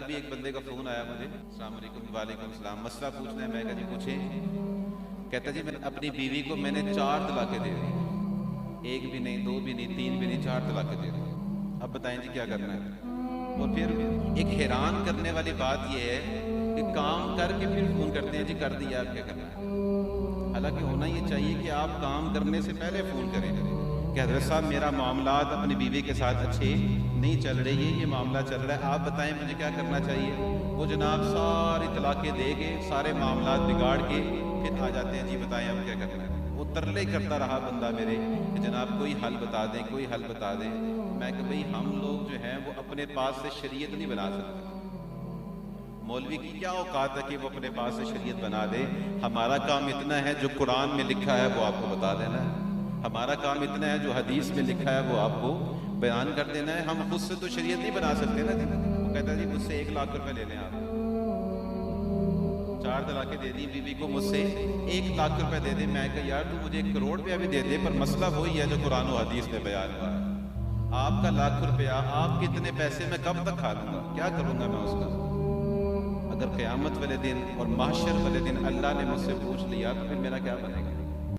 भी एक बंदे का फ़ोन आया मुझे, अस्सलाम वालेकुम। वालेकुम सलाम। मसला पूछना है। मैं कहा जी पूछें। कहता जी मैं अपनी बीवी को मैंने 4 तलाक़ें दे दी, एक भी नहीं, 2 भी नहीं, 3 भी नहीं, 4 तलाक़ें दे दी। अब बताएं जी क्या करना है। और फिर एक हैरान करने वाली बात यह है कि काम करके फिर फ़ोन करते हैं जी कर दिया, अब क्या करना है। हालांकि होना ये चाहिए कि आप काम करने से पहले फ़ोन करें कि हज़रत साहब मेरा मामलात अपनी बीवी के साथ अच्छे नहीं चल रही है, ये मामला चल रहा है, आप बताएं मुझे क्या करना चाहिए। वो जनाब सारी तलाक़ें दे के सारे मामलात बिगाड़ के फिर आ जाते हैं जी बताएं अब क्या करना है। वो तरले करता रहा बंदा मेरे कि जनाब कोई हल बता दें, कोई हल बता दें। मैं कि भाई हम लोग जो हैं वो अपने पास से शरीयत नहीं बना सकते। मौलवी की क्या औकात है कि वो अपने पास से शरीयत बना दे। हमारा काम इतना है जो कुरान में लिखा है वो आपको बता देना है, हमारा काम इतना है जो हदीस में लिखा है वो आपको बयान कर देना है। हम खुद से तो शरीयत नहीं बना सकते ना। वो कहता है जी मुझसे 1 लाख रुपए ले लें आप, 4 तलाक़ें दे दी बीवी को, मुझसे 1 लाख रुपए दे दे। मैं कहा यार तू मुझे 1 करोड़ रुपया भी दे दे, पर मसला वही है जो कुरान और हदीस में बयान हुआ है। आपका 1 लाख रुपया, आप कितने पैसे में कब तक खा लूंगा, क्या करूंगा मैं उसका। अगर क़यामत वाले दिन और महशर वाले दिन अल्लाह ने मुझसे पूछ लिया तो फिर मेरा क्या बनेगा।